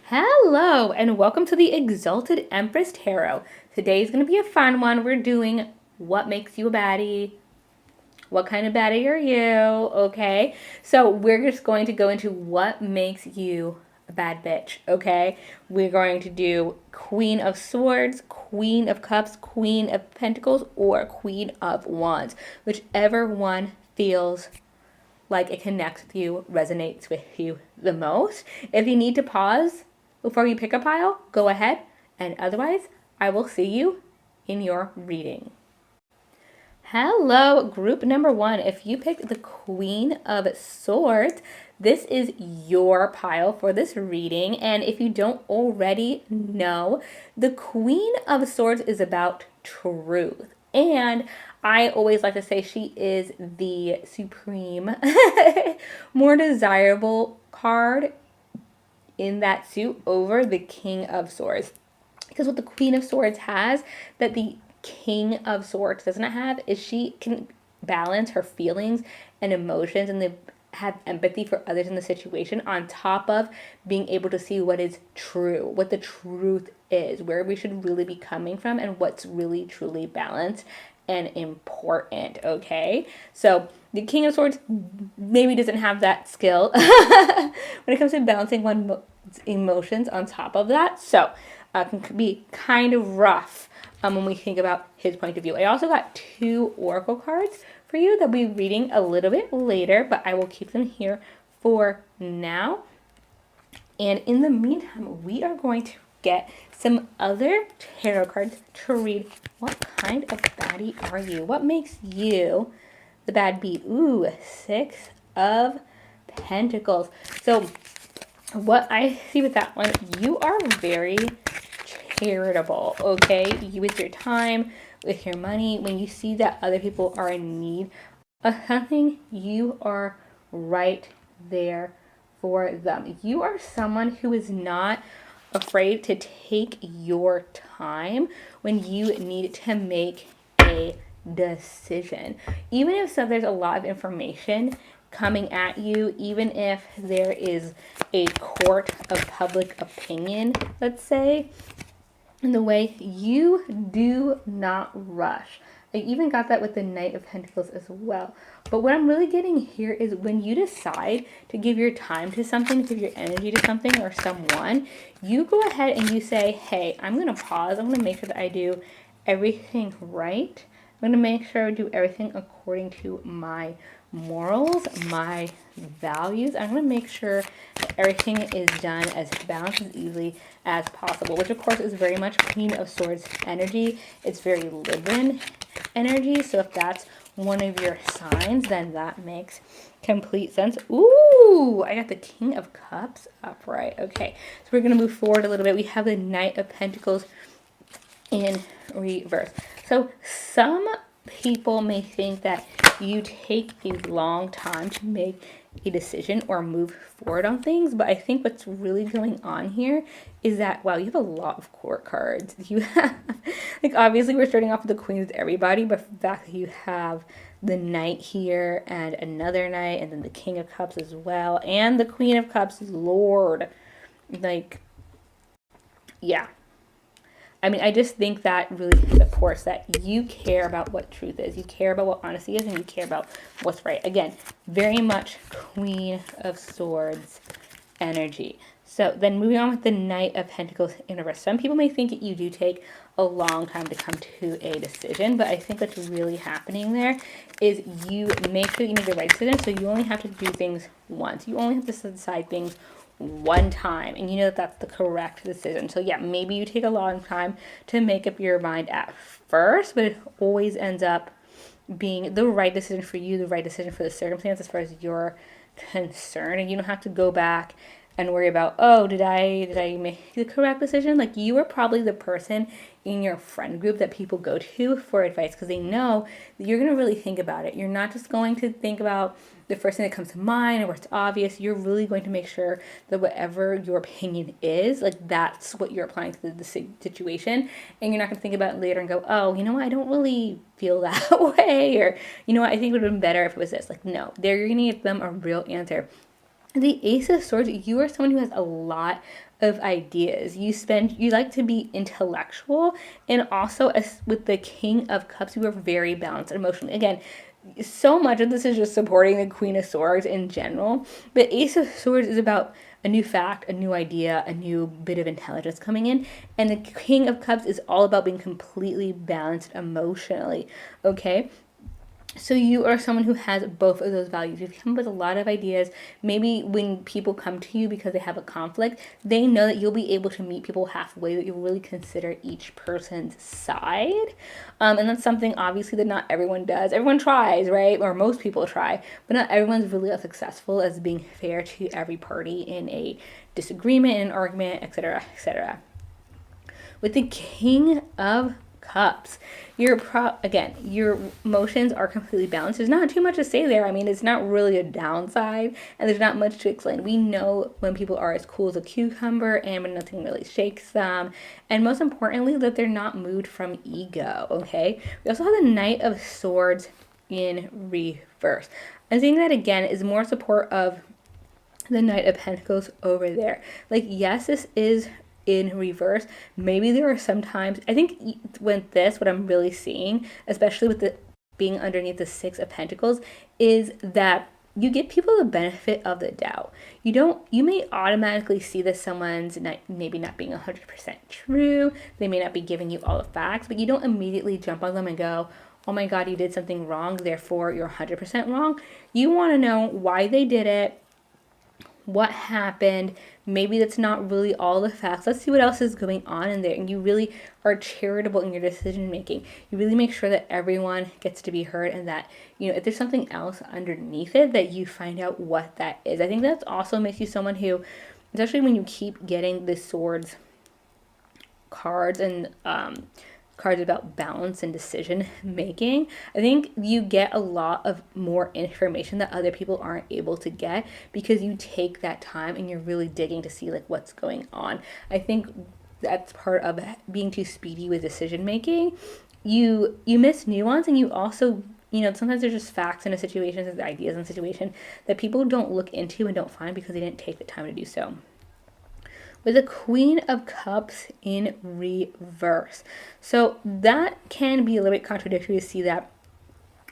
Hello, and welcome to the Exalted Empress Tarot. Today's going to be a fun one. We're doing what makes you a baddie. What kind of baddie are you? Okay, so we're just going to go into what makes you a bad bitch. Okay, we're going to do Queen of Swords, Queen of Cups, Queen of Pentacles, or Queen of Wands. Whichever one feels like it connects with you, resonates with you the most. If you need to pause before you pick a pile, go ahead. And otherwise, I will see you in your reading. Hello, group number one. If you picked the Queen of Swords, this is your pile for this reading. And if you don't already know, the Queen of Swords is about truth. And I always like to say she is the supreme, more desirable card in that suit over the King of Swords. Because what the Queen of Swords has that the King of Swords does not have is she can balance her feelings and emotions and have empathy for others in the situation on top of being able to see what is true, what the truth is, where we should really be coming from and what's really truly balanced and important, okay? So the King of Swords maybe doesn't have that skill when it comes to balancing one's emotions on top of that. So can be kind of rough when we think about his point of view. I also got 2 oracle cards for you that we'll be reading a little bit later, but I will keep them here for now. And in the meantime, we are going to get some other tarot cards to read what kind of baddie are you? What makes you the bad bee? Ooh, 6 of Pentacles. So what I see with that one, you are very charitable, okay? You with your time, with your money, when you see that other people are in need of something, you are right there for them. You are someone who is not afraid to take your time when you need to make a decision. Even if there's a lot of information coming at you, even if there is a court of public opinion, let's say, in the way, you do not rush. I even got that with the Knight of Pentacles as well. But what I'm really getting here is when you decide to give your time to something, give your energy to something or someone, you go ahead and you say, hey, I'm going to pause. I'm going to make sure that I do everything right. I'm going to make sure I do everything according to my morals, my values. I'm going to make sure that everything is done as balanced as easily as possible, which of course is very much Queen of Swords energy. It's very live-in energy. So if that's one of your signs, then that makes complete sense. Ooh, I got the King of Cups upright. Okay, so we're going to move forward a little bit. We have the Knight of Pentacles in reverse. So some people may think that you take a long time to make a decision or move forward on things, but I think what's really going on here is that, wow, you have a lot of court cards. You have, like, obviously we're starting off with the Queen with everybody, but the fact that you have the Knight here and another Knight and then the King of Cups as well and the Queen of Cups, Lord, like, yeah. I mean, I just think that really supports that you care about what truth is. You care about what honesty is, and you care about what's right. Again, very much Queen of Swords energy. So then moving on with the Knight of Pentacles in reverse. Some people may think that you do take a long time to come to a decision, but I think what's really happening there is you make sure you make the right decision, so you only have to do things once. You only have to decide things one time, and you know that that's the correct decision. So yeah, maybe you take a long time to make up your mind at first, but it always ends up being the right decision for you, the right decision for the circumstance as far as you're concerned, and you don't have to go back and worry about, oh, did I make the correct decision? Like, you are probably the person in your friend group that people go to for advice because they know that you're going to really think about it. You're not just going to think about the first thing that comes to mind or what's obvious. You're really going to make sure that whatever your opinion is, like, that's what you're applying to the situation. And you're not going to think about it later and go, oh, you know what, I don't really feel that way. Or, you know what, I think it would have been better if it was this. Like, no, you're going to give them a real answer. The Ace of Swords, you are someone who has a lot of ideas. You like to be intellectual, and also as with the King of Cups, you are very balanced emotionally. Again, so much of this is just supporting the Queen of Swords in general, but Ace of Swords is about a new fact, a new idea, a new bit of intelligence coming in, and the King of Cups is all about being completely balanced emotionally. Okay, so you are someone who has both of those values. You've come up with a lot of ideas. Maybe when people come to you because they have a conflict, they know that you'll be able to meet people halfway, that you'll really consider each person's side. And that's something obviously that not everyone does. Everyone tries, right? Or most people try, but not everyone's really as successful as being fair to every party in a disagreement, in an argument, etc., etc. With the King of Cups, again, your emotions are completely balanced. There's not too much to say there. I mean, it's not really a downside, and there's not much to explain. We know when people are as cool as a cucumber and when nothing really shakes them, and most importantly, that they're not moved from ego. Okay. We also have the Knight of Swords in reverse. I think that again is more support of the Knight of Pentacles over there. Like, yes, this is in reverse. Maybe there are some times, I think with this, what I'm really seeing, especially with the being underneath the Six of Pentacles, is that you give people the benefit of the doubt. You may automatically see that someone's maybe not being 100% true. They may not be giving you all the facts, but you don't immediately jump on them and go, oh my God, you did something wrong, therefore you're 100% wrong. You want to know why they did it, what happened. Maybe that's not really all the facts. Let's see what else is going on in there. And you really are charitable in your decision making. You really make sure that everyone gets to be heard, and that, if there's something else underneath it, that you find out what that is. I think that also makes you someone who, especially when you keep getting the swords cards and cards about balance and decision making, I think you get a lot of more information that other people aren't able to get, because you take that time and you're really digging to see like what's going on. I think that's part of being too speedy with decision making. You miss nuance, and you also, sometimes there's just facts in a situation, there's ideas in a situation that people don't look into and don't find because they didn't take the time to do so. With the Queen of Cups in reverse. So that can be a little bit contradictory to see that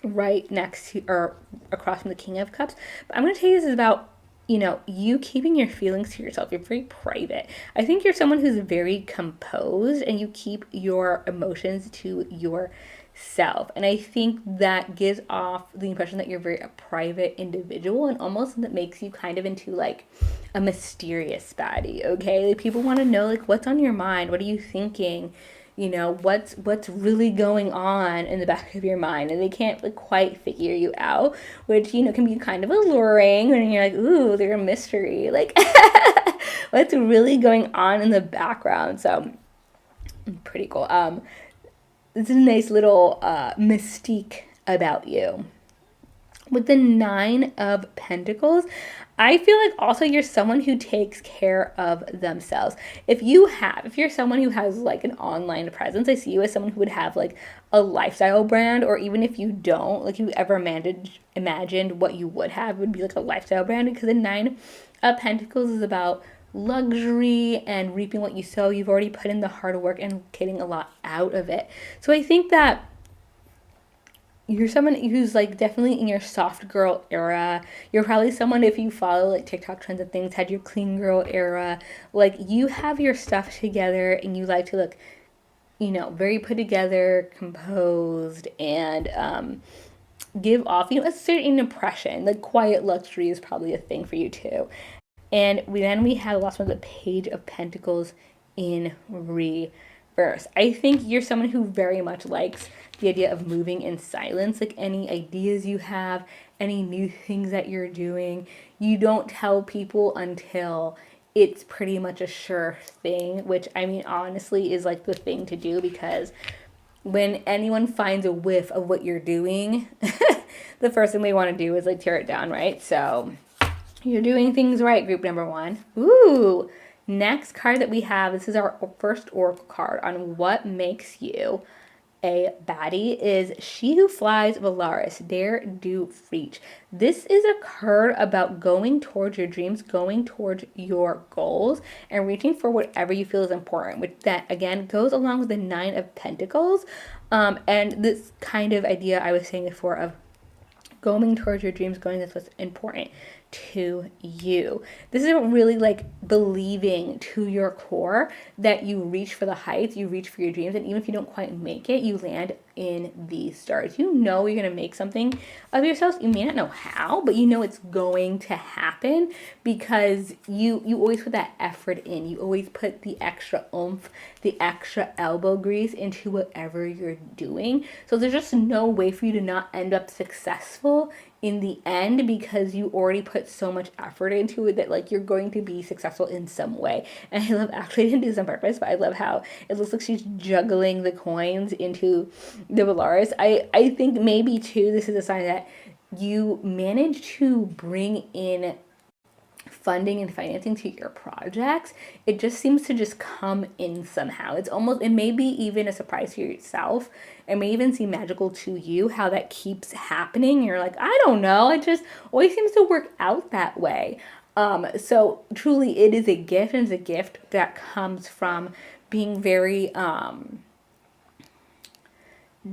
right next to or across from the King of Cups. But I'm going to tell you this is about, you keeping your feelings to yourself. You're very private. I think you're someone who's very composed, and you keep your emotions to yourself. And I think that gives off the impression that you're very a private individual, and almost that makes you kind of into like a mysterious baddie. Okay, like people want to know like what's on your mind, what are you thinking, what's really going on in the back of your mind, and they can't like quite figure you out, which can be kind of alluring when you're like, ooh, they're a mystery, like what's really going on in the background. So pretty cool. It's a nice little mystique about you. With the Nine of Pentacles, I feel like also you're someone who takes care of themselves. If you're someone who has like an online presence, I see you as someone who would have like a lifestyle brand, or even if you don't, like you ever imagined what you would have would be like a lifestyle brand, because the Nine of Pentacles is about luxury and reaping what you sow. You've already put in the hard work and getting a lot out of it. So I think that you're someone who's like definitely in your soft girl era. You're probably someone, if you follow like TikTok trends and things, had your clean girl era. Like you have your stuff together and you like to look, very put together, composed, and give off, a certain impression. Like quiet luxury is probably a thing for you too. And then we have the last one, the Page of Pentacles in reverse. I think you're someone who very much likes the idea of moving in silence. Like any ideas you have, any new things that you're doing, you don't tell people until it's pretty much a sure thing, which I mean, honestly, is like the thing to do, because when anyone finds a whiff of what you're doing, the first thing they want to do is like tear it down, right? So you're doing things right, group number one. Ooh, next card that we have, this is our first oracle card on what makes you a baddie is She Who Flies Valaris, Dare Do Reach. This is a card about going towards your dreams, going towards your goals, and reaching for whatever you feel is important, which that again goes along with the Nine of Pentacles. And this kind of idea I was saying before of going towards your dreams, going that's what's important to you. This is really like believing to your core that you reach for the heights, you reach for your dreams, and even if you don't quite make it, you land in the stars. You know you're gonna make something of yourself. You may not know how, but you know it's going to happen because you always put that effort in. You always put the extra oomph, the extra elbow grease into whatever you're doing. So there's just no way for you to not end up successful in the end because you already put so much effort into it that like you're going to be successful in some way. And I love, actually I didn't do this on purpose, but I love how it looks like she's juggling the coins into the Valaris. I think maybe too this is a sign that you manage to bring in funding and financing to your projects. It just seems to just come in somehow. It's almost, it may be even a surprise to yourself. It may even seem magical to you how that keeps happening. You're like, I don't know. It just always seems to work out that way. So truly it is a gift, and it's a gift that comes from being very,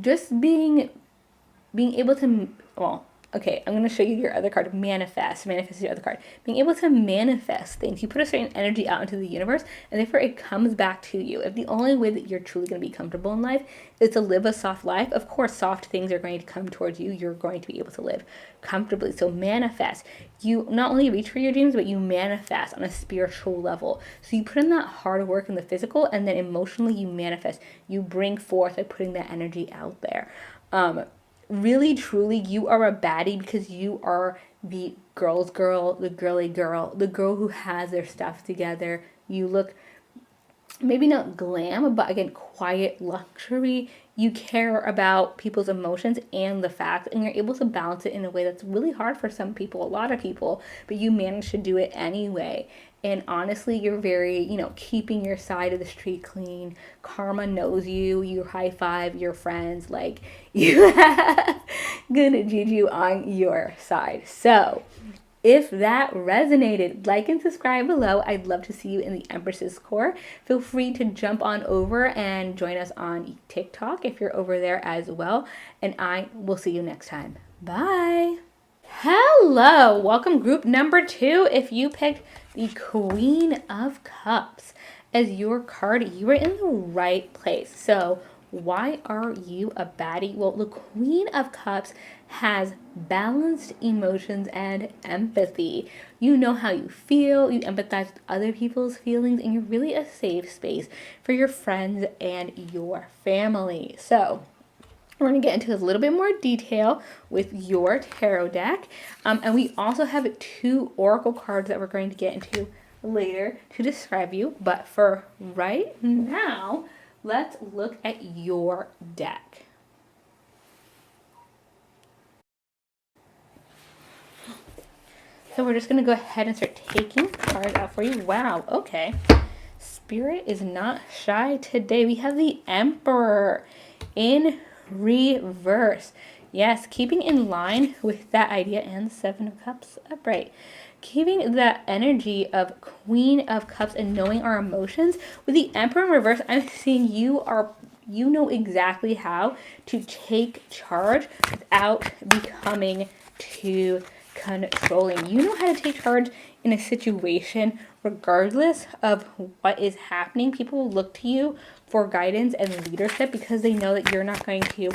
just being able to, well, okay, I'm going to show you your other card, manifest. Manifest is your other card. Being able to manifest things. You put a certain energy out into the universe, and therefore it comes back to you. If the only way that you're truly going to be comfortable in life is to live a soft life, of course, soft things are going to come towards you. You're going to be able to live comfortably. So manifest. You not only reach for your dreams, but you manifest on a spiritual level. So you put in that hard work in the physical, and then emotionally you manifest. You bring forth by putting that energy out there. Really, truly, you are a baddie because you are the girl's girl, the girly girl, the girl who has their stuff together. You look maybe not glam, but again, quiet luxury. You care about people's emotions and the facts, and you're able to balance it in a way that's really hard for some people, a lot of people, but you manage to do it anyway. And honestly, you're very, keeping your side of the street clean. Karma knows you. You high five your friends. Like, you have good juju on your side. So, if that resonated, like and subscribe below. I'd love to see you in the Empress's Core. Feel free to jump on over and join us on TikTok if you're over there as well. And I will see you next time. Bye. Hello, welcome group number 2. If you picked the Queen of Cups as your card, you are in the right place. So why are you a baddie? Well, the Queen of Cups has balanced emotions and empathy. You know how you feel, you empathize with other people's feelings, and you're really a safe space for your friends and your family. So we're going to get into a little bit more detail with your tarot deck. And we also have 2 oracle cards that we're going to get into later to describe you. But for right now, let's look at your deck. So we're just going to go ahead and start taking cards out for you. Wow, okay. Spirit is not shy today. We have the Emperor in reverse. Yes, keeping in line with that idea, and the 7 of Cups upright. Keeping that energy of Queen of Cups and knowing our emotions. With the Emperor in reverse, I'm seeing you know exactly how to take charge without becoming too controlling. You know how to take charge in a situation regardless of what is happening. People will look to you for guidance and leadership because they know that you're not going to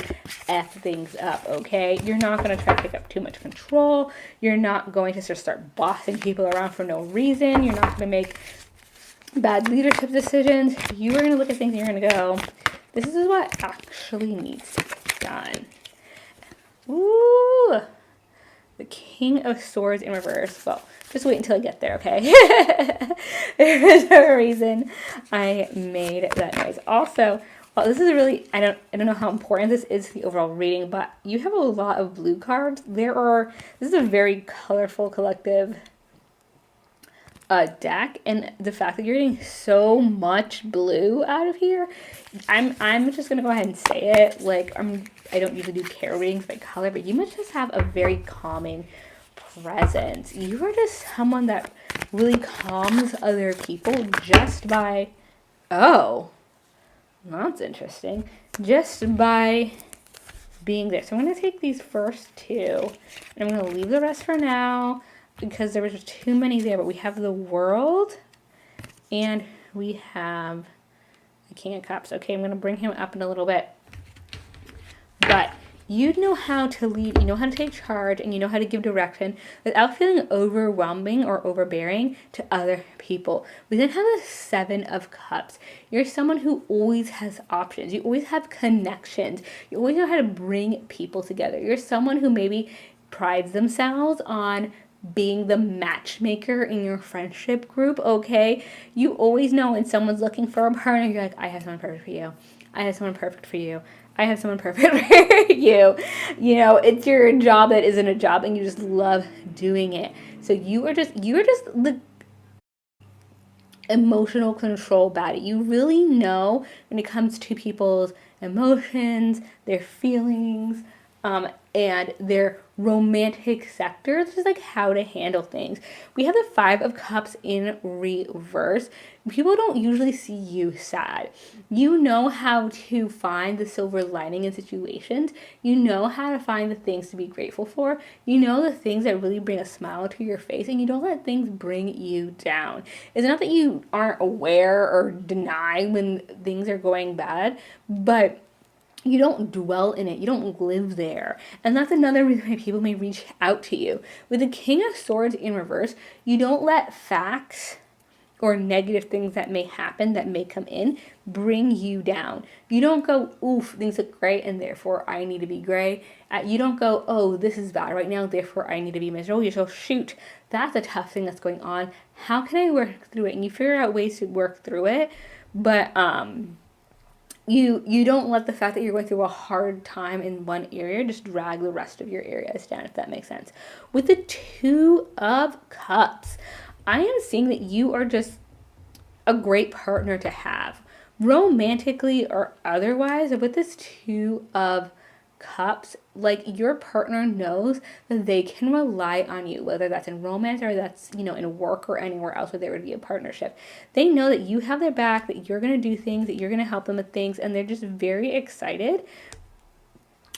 F things up, okay? You're not going to try to pick up too much control. You're not going to just start bossing people around for no reason. You're not going to make bad leadership decisions. You are going to look at things and you're going to go, this is what actually needs to get done. Ooh, the King of Swords in reverse. Well, just wait until I get there, okay? There is a reason I made that noise. Also, well, this is really, I don't know how important this is to the overall reading, but you have a lot of blue cards. This is a very colorful collective deck, and the fact that you're getting so much blue out of here, I'm just gonna go ahead and say it. Like, I don't usually do tarot readings by color, but you must just have a very calming presence. You are just someone that really calms other people just by, oh, that's interesting, just by being there. So I'm going to take these first two, and I'm going to leave the rest for now because there was too many there. But we have the World, and we have the King of Cups. Okay, I'm going to bring him up in a little bit. But you know how to lead, you know how to take charge, and you know how to give direction without feeling overwhelming or overbearing to other people. We then have the Seven of Cups. You're someone who always has options. You always have connections. You always know how to bring people together. You're someone who maybe prides themselves on being the matchmaker in your friendship group, okay? You always know when someone's looking for a partner, you're like, I have someone perfect for you. I have someone perfect for you. I have someone perfect for you. You know, it's your job that isn't a job, and you just love doing it. So you are just the emotional control baddie. You really know when it comes to people's emotions, their feelings, and their romantic sector, just like how to handle things. We have the Five of Cups in reverse. People don't usually see you sad. You know how to find the silver lining in situations. You know how to find the things to be grateful for. You know the things that really bring a smile to your face, and you don't let things bring you down. It's not that you aren't aware or deny when things are going bad, but you don't dwell in it. You don't live there. And that's another reason why people may reach out to you. With the King of Swords in reverse, you don't let facts or negative things that may happen, that may come in, bring you down. You don't go, oof, things look great, and therefore I need to be gray. You don't go, oh, this is bad right now, therefore I need to be miserable. You go, shoot, that's a tough thing that's going on. How can I work through it? And you figure out ways to work through it. But, you don't let the fact that you're going through a hard time in one area just drag the rest of your areas down, if that makes sense. With the Two of Cups, I am seeing that you are just a great partner to have, romantically or otherwise. With this Two of Cups, like, your partner knows that they can rely on you, whether that's in romance or that's, you know, in work or anywhere else where there would be a partnership. They know that you have their back, that you're going to do things, that you're going to help them with things, and they're just very excited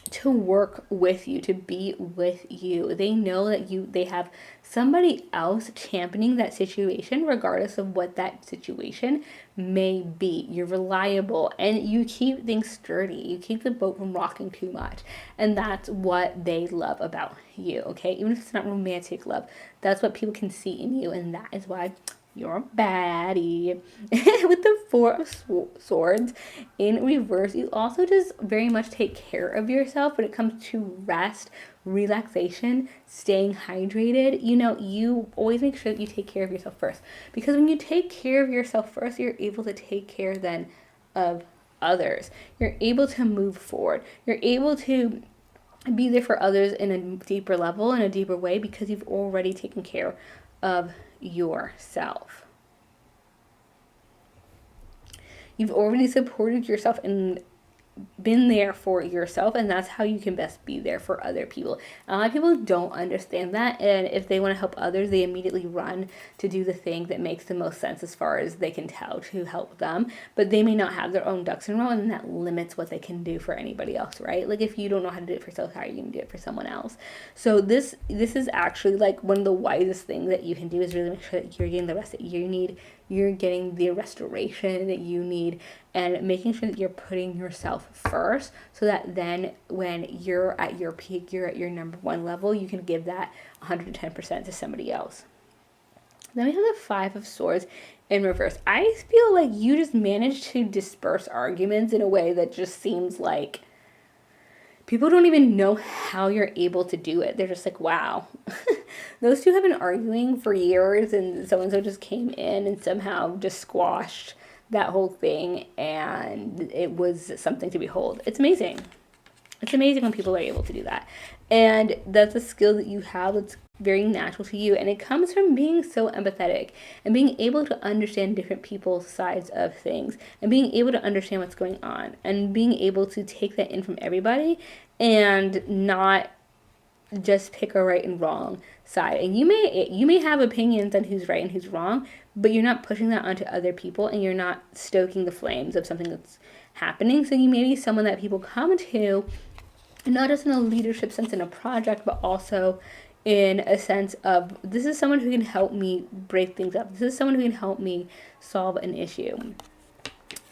to work with you, to be with you. They know that they have somebody else championing that situation, regardless of what that situation may be. You're reliable, and you keep things sturdy. You keep the boat from rocking too much. And that's what they love about you, okay? Even if it's not romantic love, that's what people can see in you, and that is why you're a baddie. With the Four of Swords in reverse, you also just very much take care of yourself when it comes to rest, relaxation, staying hydrated. You know, you always make sure that you take care of yourself first. Because when you take care of yourself first, you're able to take care then of others. You're able to move forward. You're able to be there for others in a deeper level, in a deeper way, because you've already taken care of yourself. You've already supported yourself and been there for yourself, and that's how you can best be there for other people. A lot of people don't understand that, and if they want to help others, they immediately run to do the thing that makes the most sense as far as they can tell to help them, but they may not have their own ducks in a row, and that limits what they can do for anybody else, right? Like, if you don't know how to do it for yourself, how are you going to do it for someone else? So this is actually like one of the wisest things that you can do, is really make sure that you're getting the rest that you need, you're getting the restoration that you need, and making sure that you're putting yourself first, so that then when you're at your peak, you're at your number one level, you can give that 110% to somebody else. Then we have the Five of Swords in reverse. I feel like you just managed to disperse arguments in a way that just seems like people don't even know how you're able to do it. They're just like, wow. Those two have been arguing for years, and so-and-so just came in and somehow just squashed that whole thing, and it was something to behold. It's amazing. It's amazing when people are able to do that. And that's a skill that you have that's very natural to you. And it comes from being so empathetic and being able to understand different people's sides of things and being able to understand what's going on and being able to take that in from everybody and not just pick a right and wrong side. And you may have opinions on who's right and who's wrong, but you're not pushing that onto other people and you're not stoking the flames of something that's happening. So you may be someone that people come to, not just in a leadership sense in a project, but also in a sense of, this is someone who can help me break things up. This is someone who can help me solve an issue.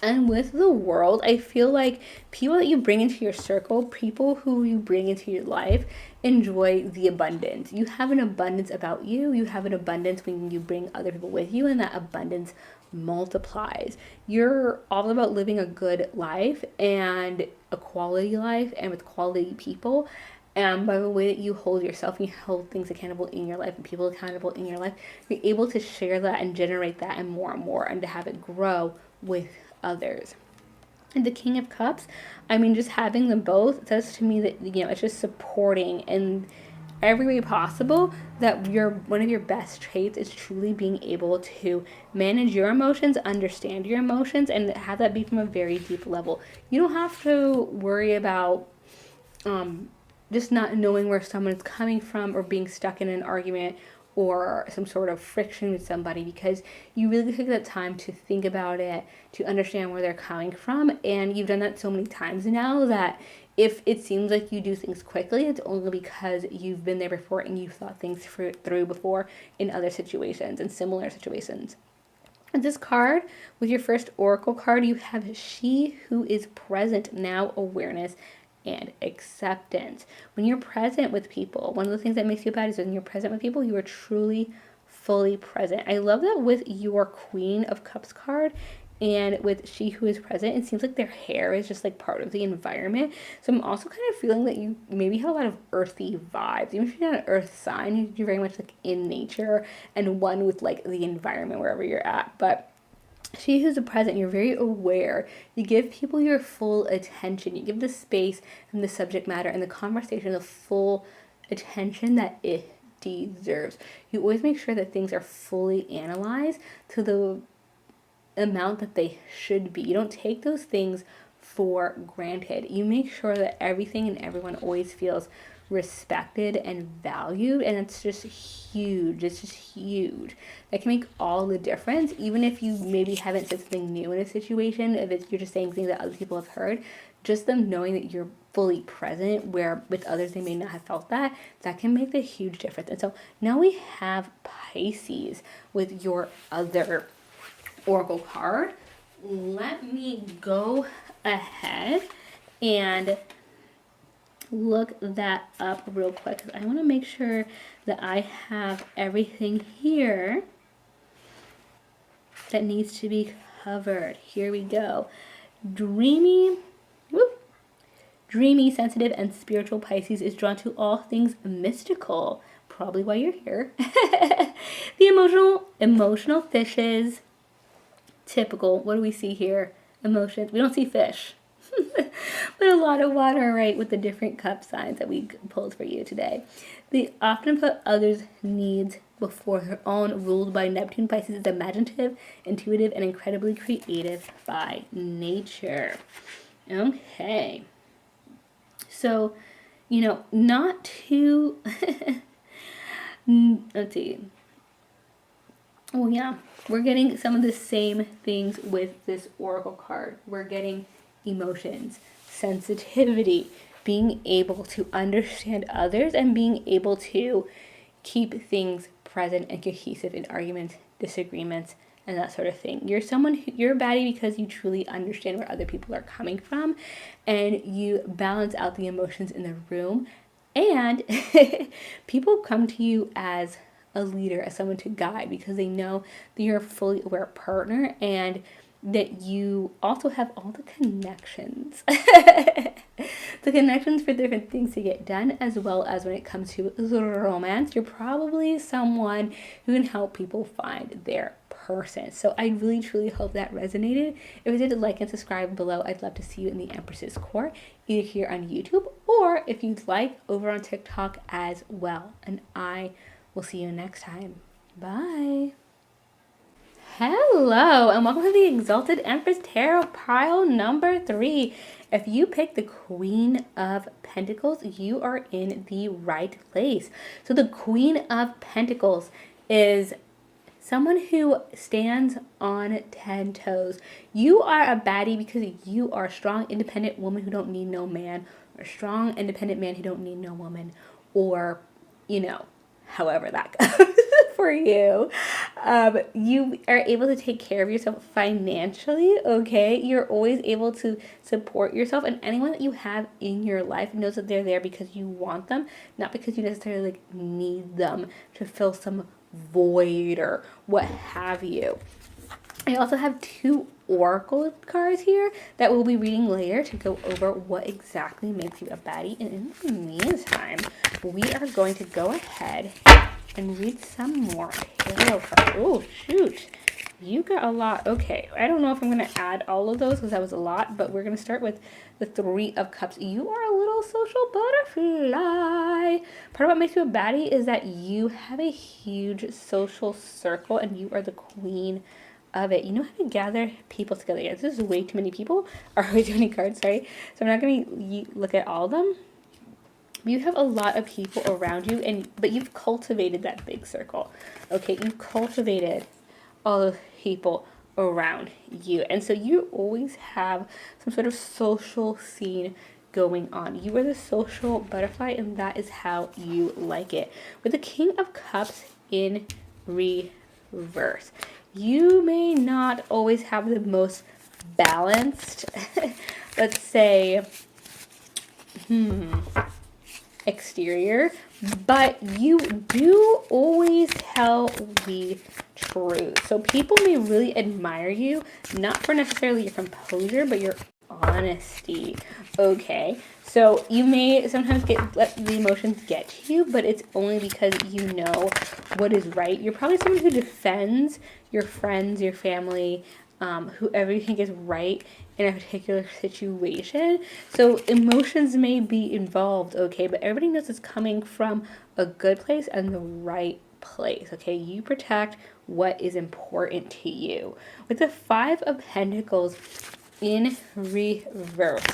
And with the world, I feel like people that you bring into your circle, people who you bring into your life, enjoy the abundance. You have an abundance about you. You have an abundance when you bring other people with you, and that abundance multiplies. You're all about living a good life and a quality life and with quality people. And by the way that you hold yourself and you hold things accountable in your life and people accountable in your life, you're able to share that and generate that and more and to have it grow with others. And the King of Cups, I mean, just having them both says to me that, it's just supporting in every way possible that one of your best traits is truly being able to manage your emotions, understand your emotions, and have that be from a very deep level. You don't have to worry about just not knowing where someone's coming from or being stuck in an argument or some sort of friction with somebody, because you really take that time to think about it, to understand where they're coming from. And you've done that so many times now that if it seems like you do things quickly, it's only because you've been there before and you've thought things through before in other situations and similar situations. And this card, with your first oracle card, you have She Who Is Present Now, awareness and acceptance. When you're present with people, one of the things that makes you bad is when you're present with people, you are truly fully present. I love that with your Queen of Cups card and with She Who Is Present, it seems like their hair is just like part of the environment. So I'm also kind of feeling that you maybe have a lot of earthy vibes. Even if you're not an earth sign, you're very much like in nature and one with like the environment wherever you're at. But She Who's Present, you're very aware. You give people your full attention. You give the space and the subject matter and the conversation the full attention that it deserves. You always make sure that things are fully analyzed to the amount that they should be. You don't take those things for granted. You make sure that everything and everyone always feels respected and valued, and it's just huge. It's just huge. That can make all the difference, even if you maybe haven't said something new in a situation. If you're just saying things that other people have heard, just them knowing that you're fully present, where with others they may not have felt that can make a huge difference. And so now we have Pisces with your other oracle card. Let me go ahead and look that up real quick, because I want to make sure that I have everything here that needs to be covered. Here we go. Dreamy, sensitive, and spiritual Pisces is drawn to all things mystical. Probably why you're here. The emotional fishes. Typical. What do we see here? Emotions. We don't see fish. But a lot of water, right, with the different cup signs that we pulled for you today. They often put others' needs before their own, ruled by Neptune. Pisces is imaginative, intuitive, and incredibly creative by nature. Okay. So, not too... Let's see. Oh, yeah. We're getting some of the same things with this oracle card. We're getting emotions, sensitivity, being able to understand others, and being able to keep things present and cohesive in arguments, disagreements, and that sort of thing. You're a baddie because you truly understand where other people are coming from, and you balance out the emotions in the room, and people come to you as a leader, as someone to guide, because they know that you're a fully aware partner and that you also have all the connections. The connections for different things to get done, as well as when it comes to romance. You're probably someone who can help people find their person. So I really truly hope that resonated. If it did, like and subscribe below. I'd love to see you in the Empress's Court, either here on YouTube or if you'd like over on TikTok as well. And I will see you next time. Bye. Hello, and welcome to the Exalted Empress Tarot pile number 3. If you pick the Queen of Pentacles, you are in the right place. So the Queen of Pentacles is someone who stands on 10 toes. You are a baddie because you are a strong, independent woman who don't need no man, or a strong, independent man who don't need no woman, or, however that goes for you. You are able to take care of yourself financially, okay? You're always able to support yourself, and anyone that you have in your life knows that they're there because you want them, not because you necessarily need them to fill some void or what have you. I also have 2 oracle cards here that we'll be reading later to go over what exactly makes you a baddie. And in the meantime, we are going to go ahead and read some more tarot cards. Oh, shoot. You got a lot. Okay, I don't know if I'm going to add all of those because that was a lot, but we're going to start with the 3 of Cups. You are a little social butterfly. Part of what makes you a baddie is that you have a huge social circle and you are the queen of it. You know how to gather people together. Yeah, this is way too many people, or way too many cards, sorry. So I'm not going to look at all of them. You have a lot of people around you, but you've cultivated that big circle. Okay, you've cultivated all the people around you. And so you always have some sort of social scene going on. You are the social butterfly, and that is how you like it. With the King of Cups in reverse, you may not always have the most balanced, let's say, exterior, but you do always tell the truth. So people may really admire you, not for necessarily your composure, but your honesty. Okay, so you may sometimes let the emotions get to you, but it's only because you know what is right. You're probably someone who defends your friends, your family, whoever you think is right in a particular situation. So emotions may be involved, okay, but everybody knows it's coming from a good place and the right place, okay? You protect what is important to you. With the 5 of Pentacles in reverse,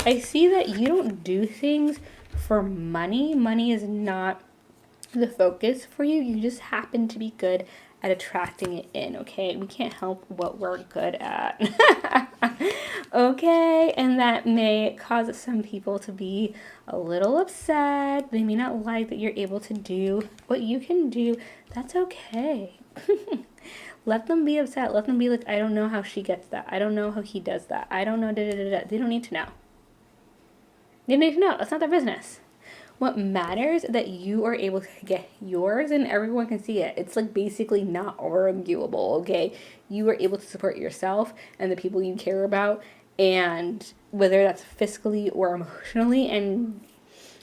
I see that you don't do things for money. Money is not the focus for you. You just happen to be good at attracting it in, okay? We can't help what we're good at. Okay, and that may cause some people to be a little upset. They may not like that you're able to do what you can do. That's okay. Let them be upset. Let them be like, I don't know how she gets that. I don't know how he does that. I don't know, They don't need to know. They don't need to know. That's not their business. What matters is that you are able to get yours and everyone can see it. It's like basically not arguable, okay? You are able to support yourself and the people you care about, and whether that's fiscally or emotionally, and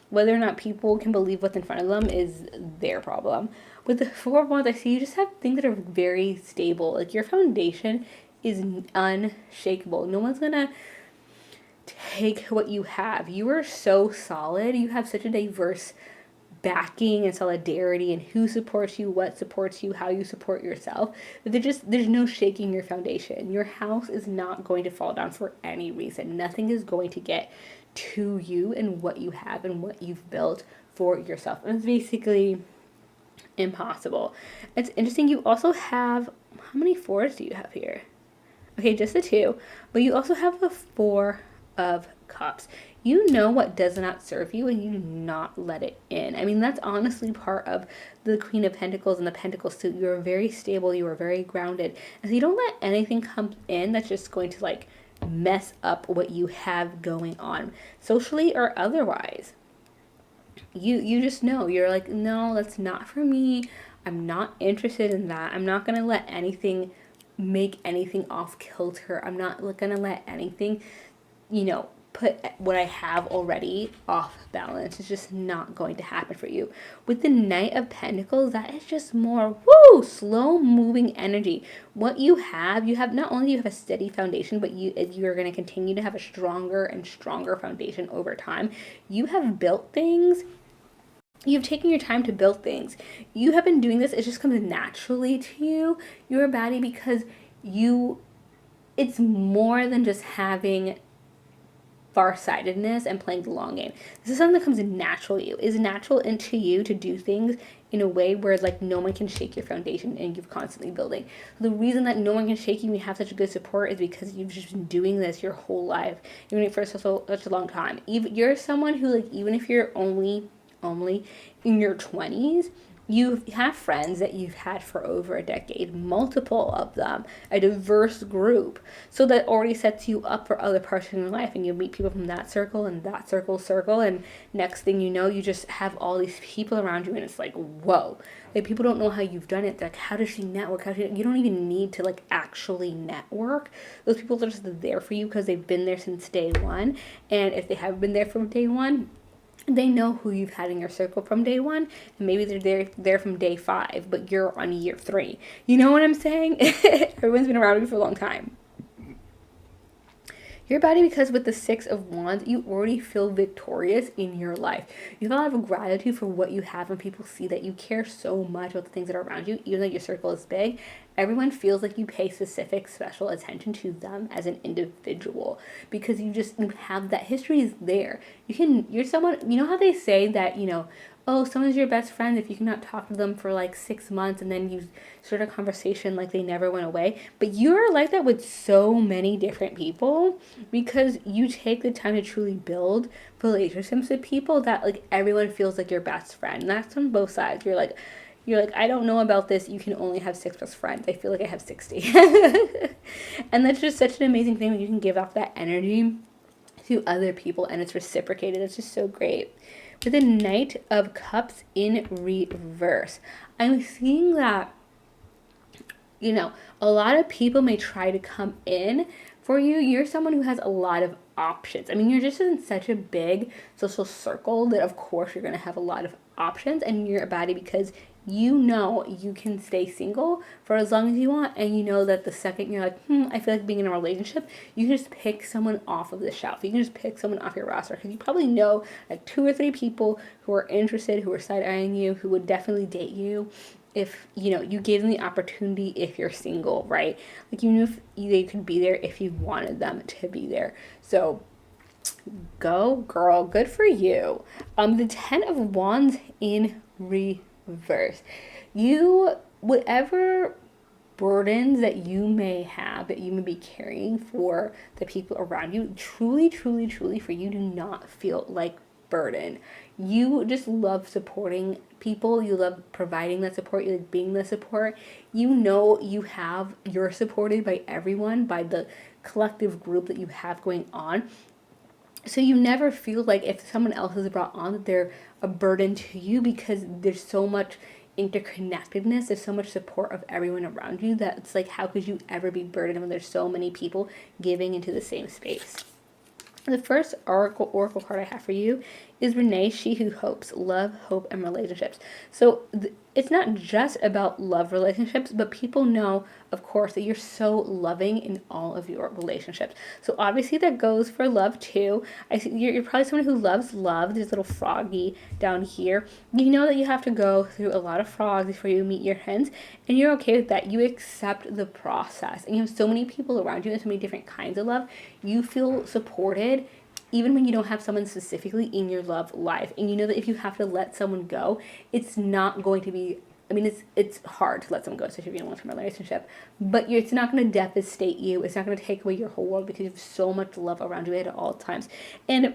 whether or not people can believe what's in front of them is their problem. With the 4 of Wands, I see you just have things that are very stable. Like your foundation is unshakable. No one's gonna take what you have. You are so solid. You have such a diverse backing and solidarity and who supports you, what supports you, how you support yourself. There's no shaking your foundation. Your house is not going to fall down for any reason. Nothing is going to get to you and what you have and what you've built for yourself. And it's basically impossible. It's interesting. You also have, how many 4s do you have here? Okay, just the 2, but you also have the 4 of Cups. You know what does not serve you and you do not let it in. I mean, that's honestly part of the Queen of Pentacles and the Pentacle suit. You are very stable, you are very grounded, and so you don't let anything come in that's just going to like mess up what you have going on, socially or otherwise. You just know. You're like, no, that's not for me. I'm not interested in that. I'm not gonna let anything make anything off kilter. I'm not gonna let anything put what I have already off balance. It's just not going to happen for you. With the Knight of Pentacles, that is just more slow moving energy. What you have not only do you have a steady foundation, but you're going to continue to have a stronger and stronger foundation over time. You have built things. You've taken your time to build things. You have been doing this. It just comes naturally to you. You're a baddie because it's more than just having farsightedness and playing the long game. This is something that comes naturally to you. It's natural into you to do things in a way where like no one can shake your foundation and you're constantly building. The reason that no one can shake you and you have such a good support is because you've just been doing this your whole life, even for such a long time. You're someone who, like, even if you're only in your 20s, you have friends that you've had for over a decade, multiple of them, a diverse group. So that already sets you up for other parts in your life, and you meet people from that circle and that circle, and next thing you know, you just have all these people around you, and it's like, whoa. Like, people don't know how you've done it. They're like, how does she network? You don't even need to, like, actually network. Those people are just there for you because they've been there since day one, and if they have been there from day one, they know who you've had in your circle from day one, and maybe they're there from day 5, but you're on year 3. You know what I'm saying? Everyone's been around you for a long time. You're a baddie because with the 6 of Wands, you already feel victorious in your life. You have a lot of gratitude for what you have, and people see that you care so much about the things that are around you, even though your circle is big. Everyone feels like you pay specific, special attention to them as an individual because you have that history is there. You're someone, you know how they say that, oh, someone's your best friend if you cannot talk to them for like 6 months and then you start a conversation like they never went away. But you're like that with so many different people because you take the time to truly build relationships with people that like everyone feels like your best friend. And that's on both sides. You're like, I don't know about this. You can only have 6 best friends. I feel like I have 60. And that's just such an amazing thing when you can give off that energy to other people and it's reciprocated. It's just so great. With the Knight of Cups in reverse, I'm seeing that, a lot of people may try to come in for you. You're someone who has a lot of options. I mean, you're just in such a big social circle that of course you're going to have a lot of options, and you're a baddie because you can stay single for as long as you want, and you know that the second you're like, I feel like being in a relationship, you can just pick someone off of the shelf. You can just pick someone off your roster because you probably know like 2 or 3 people who are interested, who are side-eyeing you, who would definitely date you if you gave them the opportunity if you're single, right? Like, you knew if they could be there if you wanted them to be there. So go girl, good for you. The 10 of Wands in reverse. Whatever burdens that you may have, that you may be carrying for the people around you, truly for you, do not feel like burden. You just love supporting people. You love providing that support. You like being the support. You're supported by everyone, by the collective group that you have going on. So you never feel like if someone else is brought on that they're a burden to you, because there's so much interconnectedness, there's so much support of everyone around you that it's like, how could you ever be burdened when there's so many people giving into the same space? The first oracle card I have for you is Renee, She Who Hopes, Love, Hope, and Relationships. So it's not just about love relationships, but people know, of course, that you're so loving in all of your relationships. So obviously that goes for love too. I see you're probably someone who loves love. There's a little froggy down here. You know that you have to go through a lot of frogs before you meet your hens, and you're okay with that. You accept the process, and you have so many people around you and so many different kinds of love. You feel supported even when you don't have someone specifically in your love life. And you know that if you have to let someone go, it's not going to be, it's hard to let someone go, especially if you're in a long-term relationship, but it's not going to devastate you. It's not going to take away your whole world because you have so much love around you at all times. And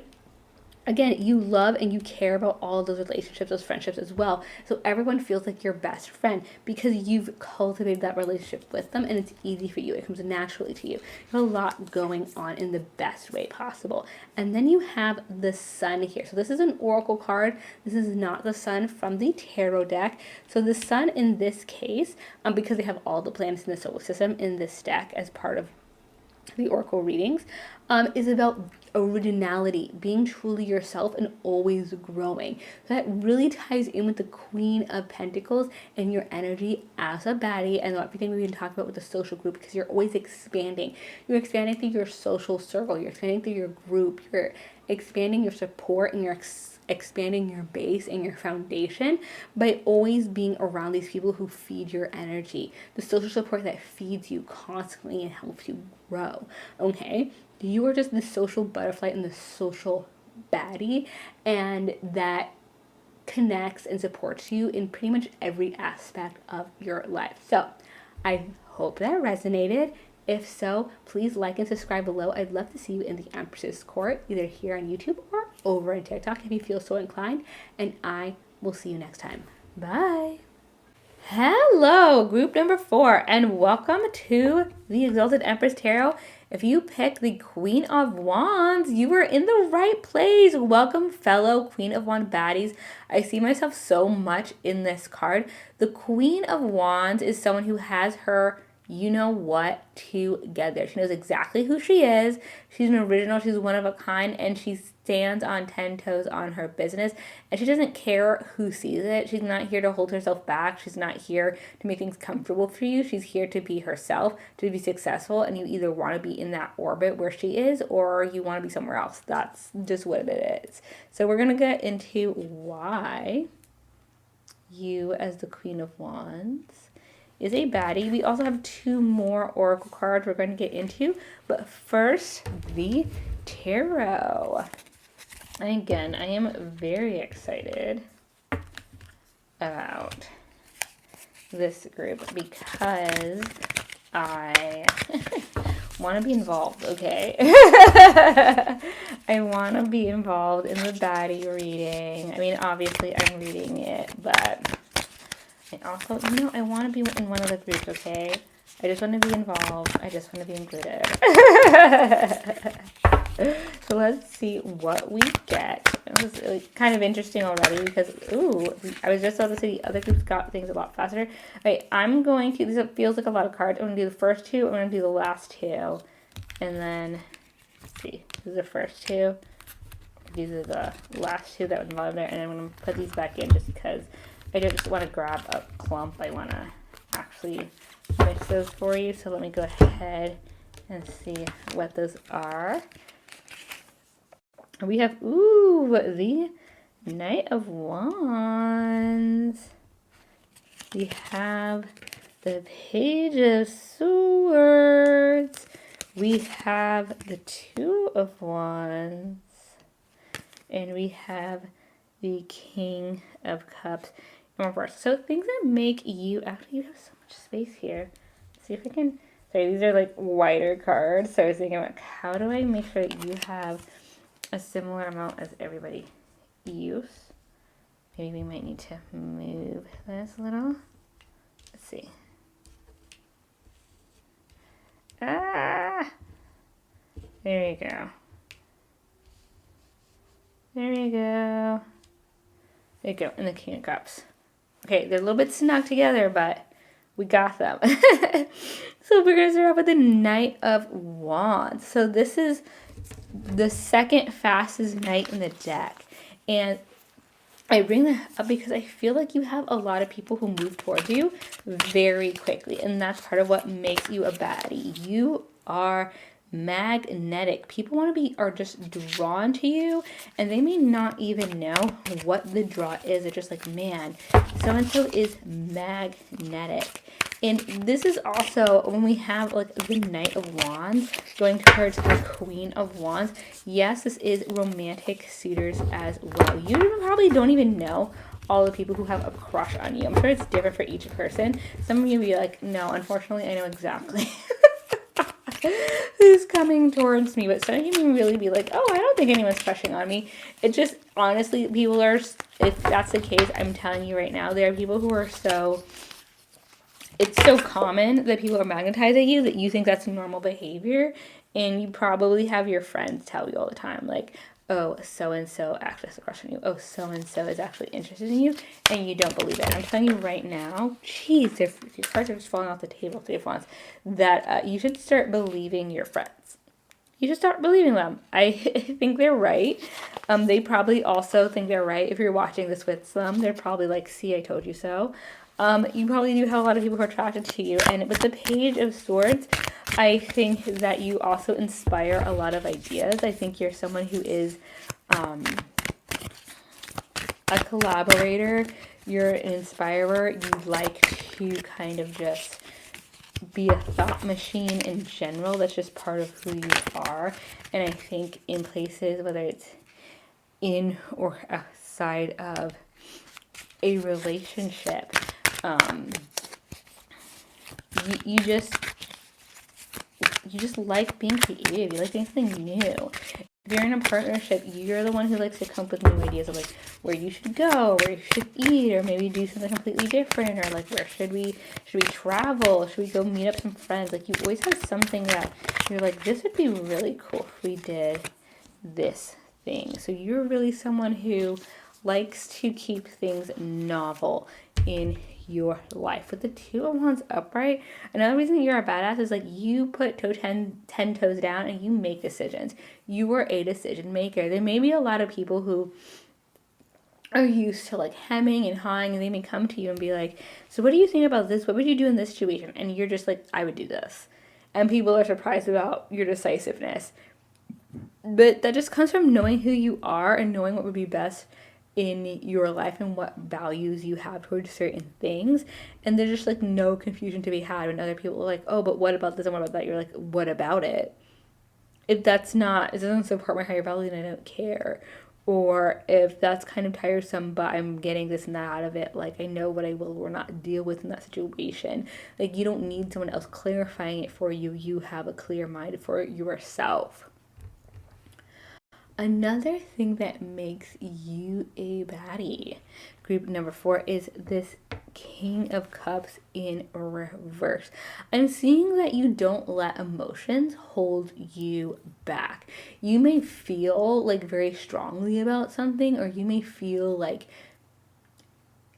again, you love and you care about all of those relationships, those friendships as well. So everyone feels like your best friend because you've cultivated that relationship with them, and it's easy for you. It comes naturally to you. You have a lot going on in the best way possible. And then you have the Sun here. So this is an oracle card. This is not the Sun from the tarot deck. So the Sun in this case, because they have all the planets in the solar system in this deck as part of the oracle readings, is about originality, being truly yourself and always growing. So that really ties in with the Queen of Pentacles and your energy as a baddie and everything we've been talking about with the social group, because you're always expanding. You're expanding through your social circle, you're expanding through your group, you're expanding your support, and you're expanding your base and your foundation by always being around these people who feed your energy, the social support that feeds you constantly and helps you grow. Okay, you are just the social butterfly and the social baddie, and that connects and supports you in pretty much every aspect of your life. So I hope that resonated. If so, please like and subscribe below. I'd love to see you in the Empress's Court, either here on YouTube or over on TikTok if you feel so inclined. And I will see you next time. Bye. Hello, group number 4, and welcome to the Exalted Empress Tarot. If you picked the Queen of Wands, you were in the right place. Welcome, fellow Queen of Wands baddies. I see myself so much in this card. The Queen of Wands is someone who has her you know what together. She knows exactly who she is. She's an original. She's one of a kind, and she stands on 10 toes on her business, and she doesn't care who sees it. She's not here to hold herself back. She's not here to make things comfortable for you. She's here to be herself, to be successful, and you either want to be in that orbit where she is or you want to be somewhere else. That's just what it is. So we're going to get into why you, as the Queen of Wands, is a baddie. We also have 2 more oracle cards we're going to get into, but first, the tarot. And again, I am very excited about this group because I want to be involved, okay? I want to be involved in the baddie reading. I mean, obviously, I'm reading it, but I also, I want to be in one of the groups, okay? I just want to be involved. I just want to be included. So let's see what we get. It was really kind of interesting already because, I was just about to say the other groups got things a lot faster. Okay, I'm going to, this feels like a lot of cards. I'm going to do the first 2. I'm going to do the last 2. And then, let's see, this is the first 2. These are the last 2that was involved there. And I'm going to put these back in just because I don't just want to grab a clump. I want to actually mix those for you. So let me go ahead and see what those are. We have, the Knight of Wands. We have the Page of Swords. We have the 2 of Wands. And we have the King of Cups in reverse. So things that make you, actually you have so much space here. Let's see if I can, sorry, these are like wider cards. So I was thinking about how do I make sure that you have a similar amount as everybody else. Maybe we might need to move this a little. Let's see. There you go. There you go. There you go. And the King of Cups. Okay, they're a little bit snug together, but we got them. So we're going to start off with the Knight of Wands. So this is the second fastest knight in the deck. And I bring that up because I feel like you have a lot of people who move towards you very quickly. And that's part of what makes you a baddie. You are magnetic. People are just drawn to you, and they may not even know what the draw is. They're just like, man, so-and-so is magnetic. And this is also when we have like the Knight of Wands going towards the Queen of Wands. Yes, this is romantic suitors as well. You probably don't even know all the people who have a crush on you. I'm sure it's different for each person. Some of you will be like, no, unfortunately, I know exactly who's coming towards me. But some of you may really be like, oh, I don't think anyone's crushing on me. It just, honestly, people are, if that's the case, I'm telling you right now, there are people who are so, it's so common that people are magnetizing you that you think that's normal behavior. And you probably have your friends tell you all the time, like, oh, so-and-so actually has a crush on you. Oh, so-and-so is actually interested in you, and you don't believe it. I'm telling you right now, jeez, if your cards are just falling off the table, Three of Wands, that you should start believing your friends. You should start believing them. I think they're right. They probably also think they're right. If you're watching this with them, they're probably like, see, I told you so. You probably do have a lot of people who are attracted to you. And with the Page of Swords, I think that you also inspire a lot of ideas. I think you're someone who is a collaborator. You're an inspirer. You like to kind of just be a thought machine in general. That's just part of who you are. And I think in places, whether it's in or outside of a relationship, you just like being creative. You like doing something new. If you're in a partnership, you're the one who likes to come up with new ideas of like where you should go, where you should eat, or maybe do something completely different, or like where should we travel? Should we go meet up some friends? Like you always have something that you're like, this would be really cool if we did this thing. So you're really someone who likes to keep things novel in your life. With the Two of Wands upright, another reason you're a badass is like you put 10 toes down and you make decisions. You are a decision maker. There may be a lot of people who are used to like hemming and hawing, and they may come to you and be like, so what do you think about this? What would you do in this situation? And you're just like, I would do this. And people are surprised about your decisiveness. But that just comes from knowing who you are and knowing what would be best in your life and what values you have towards certain things. And there's just like no confusion to be had when other people are like, oh, but what about this and what about that? You're like, what about it? If that's not, it doesn't support my higher value, then I don't care. Or if that's kind of tiresome, but I'm getting this and that out of it, like I know what I will or not deal with in that situation. Like you don't need someone else clarifying it for you. You have a clear mind for yourself. Another thing that makes you a baddie, group number 4, is this King of Cups in reverse. I'm seeing that you don't let emotions hold you back. You may feel like very strongly about something, or you may feel like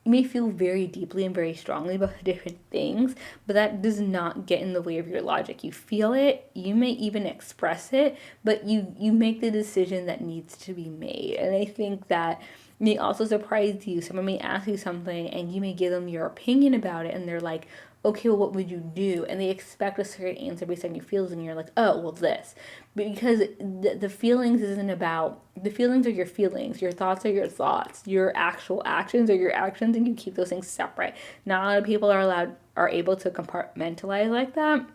very deeply and very strongly about different things, but that does not get in the way of your logic. You feel it, you may even express it, but you make the decision that needs to be made. And I think that may also surprise you. Someone may ask you something and you may give them your opinion about it, and they're like, okay, well, what would you do? And they expect a certain answer based on your feelings, and you're like, oh, well, this. Because the feelings isn't about, the feelings are your feelings, your thoughts are your thoughts, your actual actions are your actions, and you keep those things separate. Not a lot of people are able to compartmentalize like that.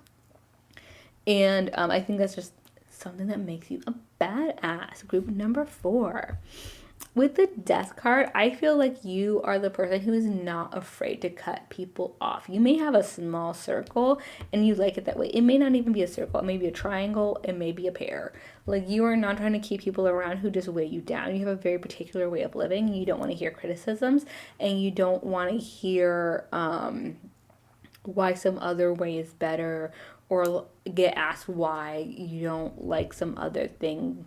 And I think that's just something that makes you a badass. Group number 4. With the Death card, I feel like you are the person who is not afraid to cut people off. You may have a small circle and you like it that way. It may not even be a circle. It may be a triangle. It may be a pear. Like you are not trying to keep people around who just weigh you down. You have a very particular way of living. And you don't want to hear criticisms, and you don't want to hear why some other way is better, or get asked why you don't like some other thing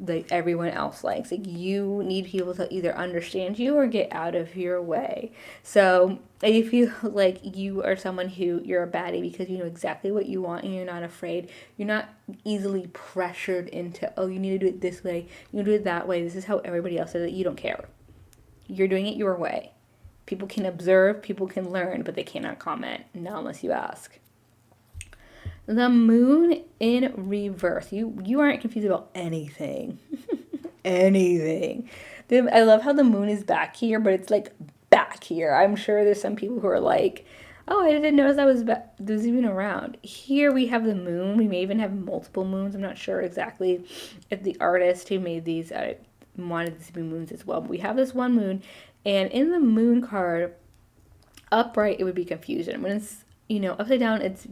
like everyone else likes. Like you need people to either understand you or get out of your way. So I feel like you are someone who, you're a baddie because you know exactly what you want and you're not afraid. You're not easily pressured into, oh, you need to do it this way, you need to do it that way, this is how everybody else does it. You don't care. You're doing it your way. People can observe, people can learn, but they cannot comment, not unless you ask. The Moon in reverse. You aren't confused about anything. Anything. I love how the moon is back here, but it's like back here. I'm sure there's some people who are like, oh, I didn't notice that was even around. Here we have the moon. We may even have multiple moons. I'm not sure exactly if the artist who made these wanted these to be moons as well. But we have this one moon, and in the moon card, upright, it would be confusion. When it's, upside down, it's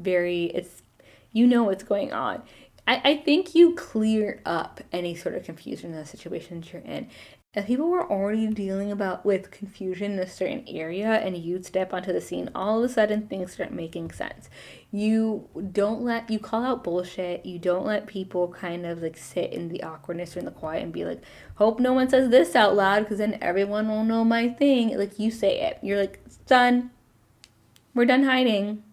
what's going on. I think you clear up any sort of confusion in the situations you're in. if people were already dealing with confusion in a certain area and you step onto the scene, all of a sudden things start making sense. You call out bullshit. You don't let people kind of like sit in the awkwardness or in the quiet and be like, hope no one says this out loud because then everyone will know my thing. Like, you say it. You're like, it's done. We're done hiding.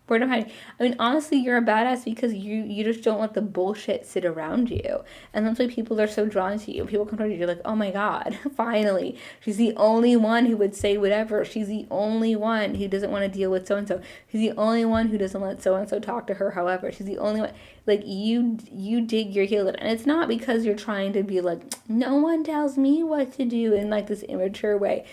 We're done hiding. I mean, honestly, you're a badass because you just don't let the bullshit sit around you. And that's why people are so drawn to you. People come to you, you're like, oh my God, finally. She's the only one who would say whatever. She's the only one who doesn't want to deal with so-and-so. She's the only one who doesn't let so-and-so talk to her, however. She's the only one. Like, you dig your heel in. And it's not because you're trying to be like, no one tells me what to do in like this immature way.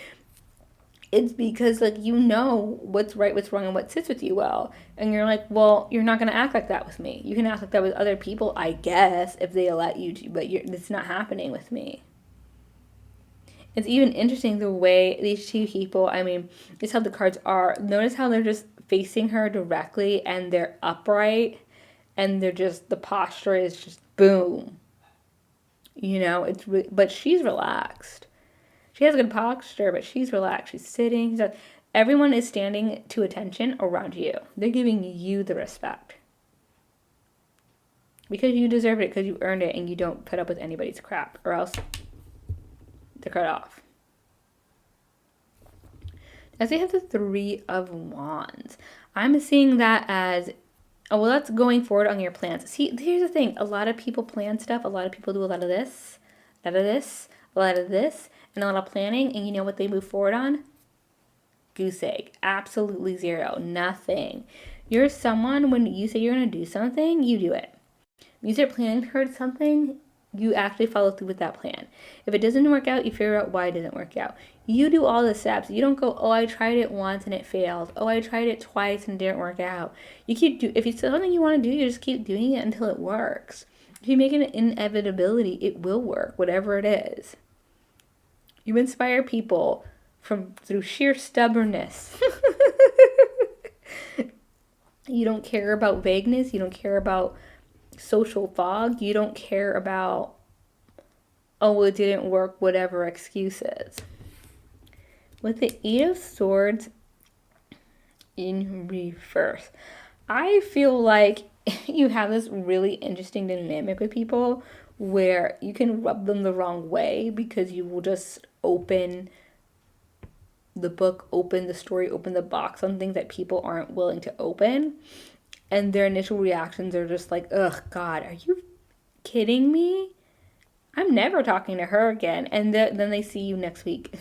It's because like you know what's right, what's wrong, and what sits with you well. And you're like, well, you're not gonna act like that with me. You can act like that with other people, I guess, if they let you to, but it's not happening with me. It's even interesting the way these two people, I mean, this is how the cards are. Notice how they're just facing her directly and they're upright and they're just, the posture is just boom. You know, but she's relaxed. She has a good posture, but she's relaxed. She's sitting. Everyone is standing to attention around you. They're giving you the respect. Because you deserve it, because you earned it, and you don't put up with anybody's crap, or else they're cut off. As they have the Three of Wands, I'm seeing that as, oh, well, that's going forward on your plans. See, here's the thing. A lot of people plan stuff. A lot of people do a lot of this, a lot of this, a lot of this, and a lot of planning, and you know what they move forward on? Goose egg. Absolutely zero. Nothing. You're someone, when you say you're going to do something, you do it. When you start planning towards something, you actually follow through with that plan. If it doesn't work out, you figure out why it doesn't work out. You do all the steps. You don't go, oh, I tried it once and it failed. Oh, I tried it twice and it didn't work out. If it's something you want to do, you just keep doing it until it works. If you make it an inevitability, it will work, whatever it is. You inspire people through sheer stubbornness. You don't care about vagueness. You don't care about social fog. You don't care about, oh, well, it didn't work, whatever excuses. With the Eight of Swords in reverse, I feel like you have this really interesting dynamic with people where you can rub them the wrong way because you will just open the book, open the story, open the box on things that people aren't willing to open. And their initial reactions are just like, ugh, God, are you kidding me? I'm never talking to her again. And then they see you next week.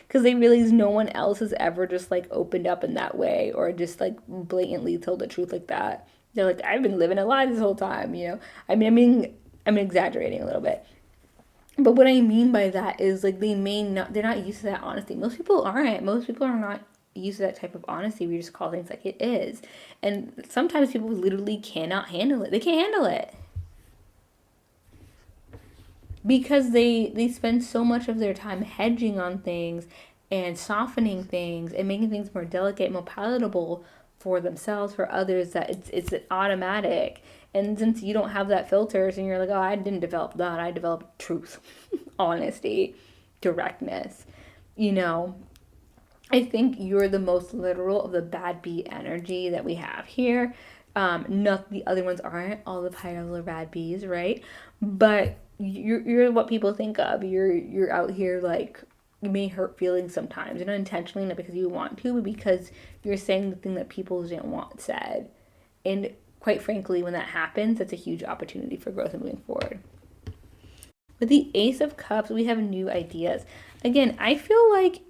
Because they realize no one else has ever just like opened up in that way or just like blatantly told the truth like that. They're like, I've been living a lie this whole time, you know? I'm exaggerating a little bit. But what I mean by that is like they're not used to that honesty. Most people aren't. Most people are not used to that type of honesty. We just call things like it is. And sometimes people literally cannot handle it. They can't handle it. Because they spend so much of their time hedging on things and softening things and making things more delicate, more palatable for themselves, for others, that it's automatic. And since you don't have that filters and you're like, oh, I didn't develop that. I developed truth, honesty, directness. You know, I think you're the most literal of the bad bee energy that we have here. Not the other ones aren't. All the higher level bad bees, right? But you're what people think of. You're out here like, you may hurt feelings sometimes. You're not intentionally, not because you want to, but because you're saying the thing that people didn't want said. And quite frankly, when that happens, that's a huge opportunity for growth and moving forward. With the Ace of Cups, we have new ideas. Again, I feel like,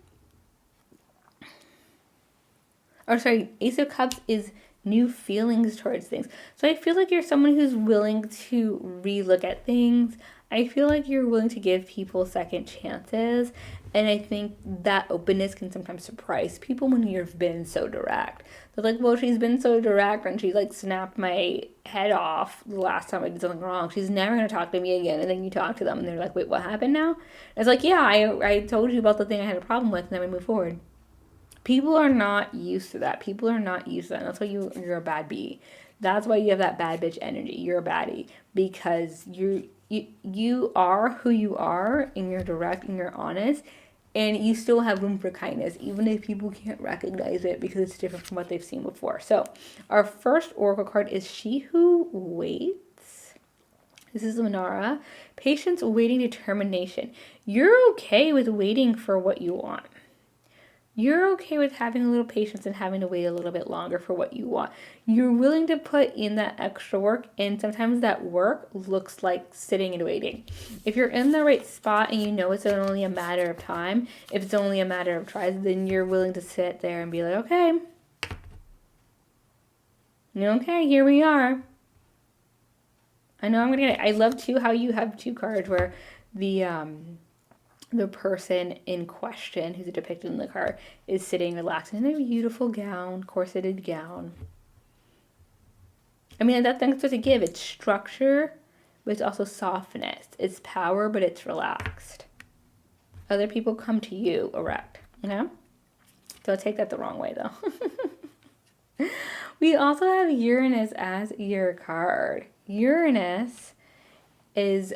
Ace of Cups is new feelings towards things. So I feel like you're someone who's willing to relook at things. I feel like you're willing to give people second chances. And I think that openness can sometimes surprise people when you've been so direct. They're like, well, she's been so direct and she like snapped my head off the last time I did something wrong. She's never going to talk to me again. And then you talk to them and they're like, wait, what happened now? And it's like, yeah, I told you about the thing I had a problem with and then we move forward. People are not used to that. People are not used to that. And that's why you're a bad bee. That's why you have that bad bitch energy. You're a baddie because you are who you are, and you're direct and you're honest, and you still have room for kindness, even if people can't recognize it because it's different from what they've seen before. So, our first oracle card is She Who Waits. This is Manara. Patience, waiting, determination. You're okay with waiting for what you want. You're okay with having a little patience and having to wait a little bit longer for what you want. You're willing to put in that extra work, and sometimes that work looks like sitting and waiting. If you're in the right spot and you know it's only a matter of time, if it's only a matter of tries, then you're willing to sit there and be like, okay, here we are. I know I'm gonna get it. I love too how you have two cards where the person in question who's depicted in the card is sitting relaxing in a beautiful gown, corseted gown. I mean, that's supposed to give. It's structure, but it's also softness. It's power, but it's relaxed. Other people come to you erect. Okay? Don't take that the wrong way, though. We also have Uranus as your card. Uranus is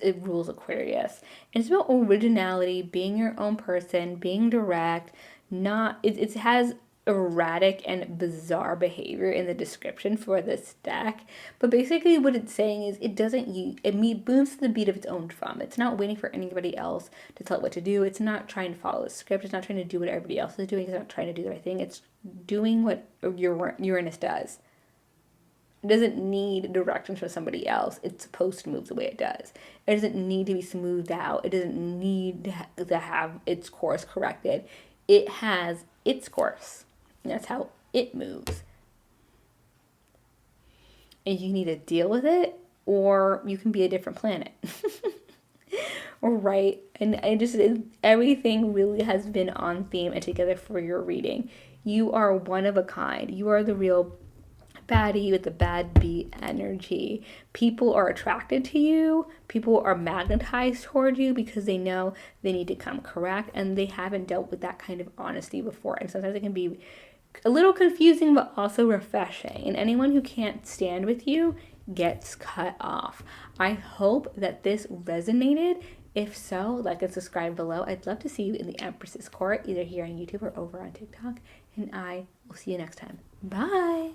it rules Aquarius. And it's about originality, being your own person, being direct, it has erratic and bizarre behavior in the description for this deck. But basically what it's saying is it moves to the beat of its own drum. It's not waiting for anybody else to tell it what to do. It's not trying to follow a script. It's not trying to do what everybody else is doing. It's not trying to do the right thing. It's doing what Uranus does. It doesn't need directions from somebody else. It's supposed to move the way it does. It doesn't need to be smoothed out. It doesn't need to have its course corrected. It has its course. And that's how it moves. And you need to deal with it, or you can be a different planet. Right? And everything really has been on theme and together for your reading. You are one of a kind. You are the real baddie with the bad beat energy. People are attracted to you. People are magnetized toward you because they know they need to come correct, and they haven't dealt with that kind of honesty before. And sometimes it can be a little confusing, but also refreshing. And anyone who can't stand with you gets cut off. I hope that this resonated. If so, like and subscribe below. I'd love to see you in the Empress's Court, either here on YouTube or over on TikTok. And I will see you next time. Bye.